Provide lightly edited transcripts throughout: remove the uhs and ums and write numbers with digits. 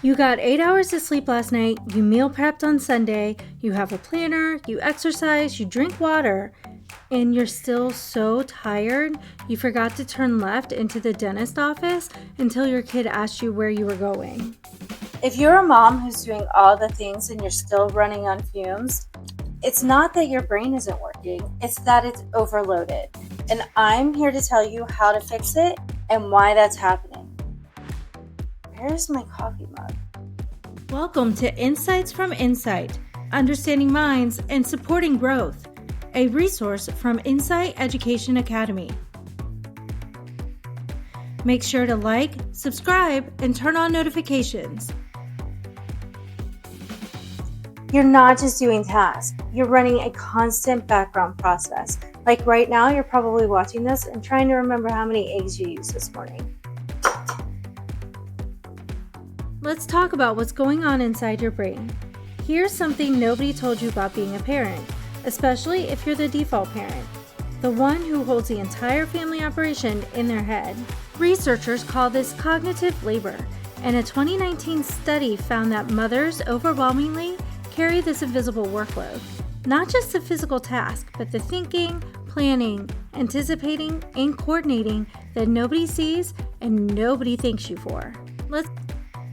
You got 8 hours of sleep last night, you meal prepped on Sunday, you have a planner, you exercise, you drink water, and you're still so tired you forgot to turn left into the dentist office until your kid asked you where you were going. If you're a mom who's doing all the things and you're still running on fumes, it's not that your brain isn't working, it's that it's overloaded. And I'm here to tell you how to fix it and why that's happening. Where's my coffee mug? Welcome to Insights from Insight, Understanding Minds and Supporting Growth, a resource from Insight Education Academy. Make sure to like, subscribe, and turn on notifications. You're not just doing tasks, you're running a constant background process. Like right now, you're probably watching this and trying to remember how many eggs you used this morning. Let's talk about what's going on inside your brain. Here's something nobody told you about being a parent, especially if you're the default parent, the one who holds the entire family operation in their head. Researchers call this cognitive labor, and a 2019 study found that mothers overwhelmingly carry this invisible workload. Not just the physical task, but the thinking, planning, anticipating, and coordinating that nobody sees and nobody thanks you for.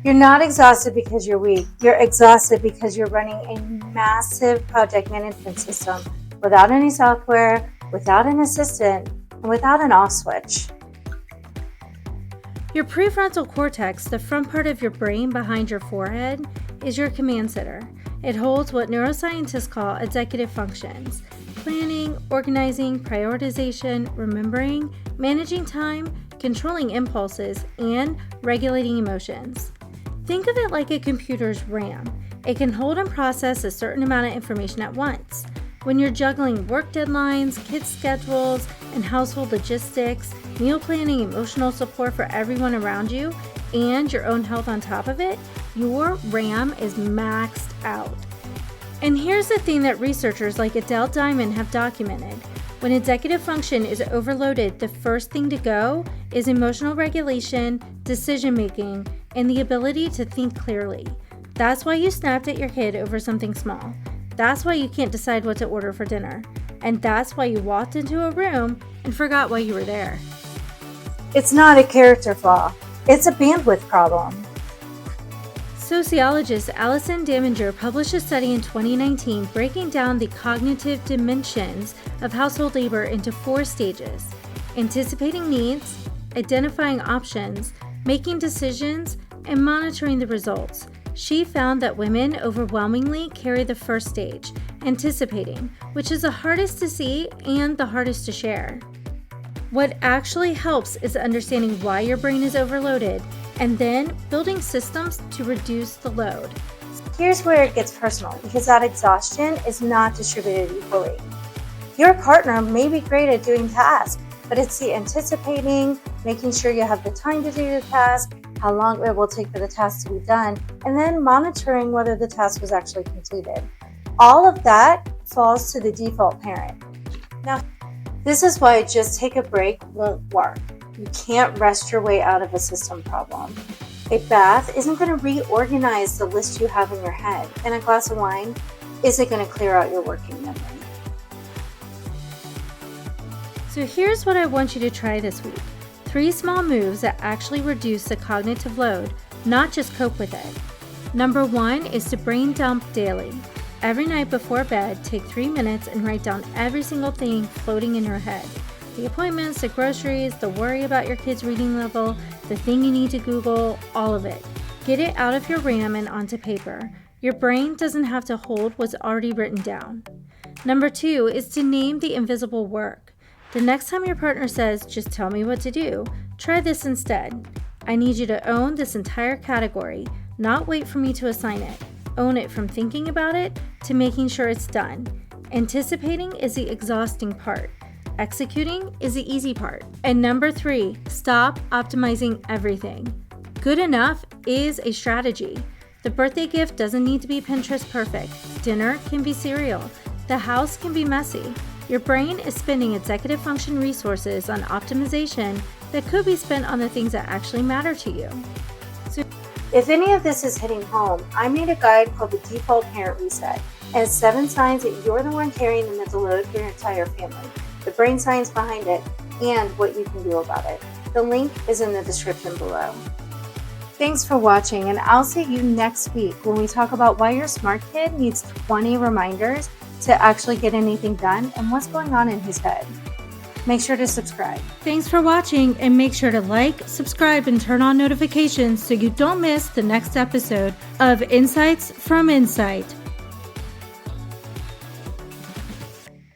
You're not exhausted because you're weak. You're exhausted because you're running a massive project management system without any software, without an assistant, and without an off switch. Your prefrontal cortex, the front part of your brain behind your forehead, is your command center. It holds what neuroscientists call executive functions: planning, organizing, prioritization, remembering, managing time, controlling impulses, and regulating emotions. Think of it like a computer's RAM. It can hold and process a certain amount of information at once. When you're juggling work deadlines, kids' schedules, and household logistics, meal planning, emotional support for everyone around you, and your own health on top of it, your RAM is maxed out. And here's the thing that researchers like Adele Diamond have documented. When executive function is overloaded, the first thing to go is emotional regulation, decision making, and the ability to think clearly. That's why you snapped at your kid over something small. That's why you can't decide what to order for dinner. And that's why you walked into a room and forgot why you were there. It's not a character flaw. It's a bandwidth problem. Sociologist Alison Daminger published a study in 2019 breaking down the cognitive dimensions of household labor into 4 stages: anticipating needs, identifying options, making decisions, and monitoring the results. She found that women overwhelmingly carry the first stage, anticipating, which is the hardest to see and the hardest to share. What actually helps is understanding why your brain is overloaded and then building systems to reduce the load. Here's where it gets personal, because that exhaustion is not distributed equally. Your partner may be great at doing tasks, but it's the anticipating, making sure you have the time to do the task, how long it will take for the task to be done, and then monitoring whether the task was actually completed. All of that falls to the default parent. Now, this is why just take a break won't work. You can't rest your way out of a system problem. A bath isn't going to reorganize the list you have in your head, and a glass of wine isn't going to clear out your working memory. So here's what I want you to try this week. 3 small moves that actually reduce the cognitive load, not just cope with it. Number 1 is to brain dump daily. Every night before bed, take 3 minutes and write down every single thing floating in your head. The appointments, the groceries, the worry about your kid's reading level, the thing you need to Google, all of it. Get it out of your RAM and onto paper. Your brain doesn't have to hold what's already written down. Number 2 is to name the invisible work. The next time your partner says, "Just tell me what to do," try this instead. I need you to own this entire category, not wait for me to assign it. Own it from thinking about it to making sure it's done. Anticipating is the exhausting part. Executing is the easy part. And number 3, stop optimizing everything. Good enough is a strategy. The birthday gift doesn't need to be Pinterest perfect. Dinner can be cereal. The house can be messy. Your brain is spending executive function resources on optimization that could be spent on the things that actually matter to you. So If any of this is hitting home, I made a guide called the Default Parent Reset. It has 7 signs that you're the one carrying the mental load for your entire family, the brain science behind it, and what you can do about it. The link is in the description below. Thanks for watching, and I'll see you next week when we talk about why your smart kid needs 20 reminders to actually get anything done and what's going on in his head. Make sure to subscribe. Thanks for watching, and make sure to like, subscribe, and turn on notifications so you don't miss the next episode of Insights from Insight.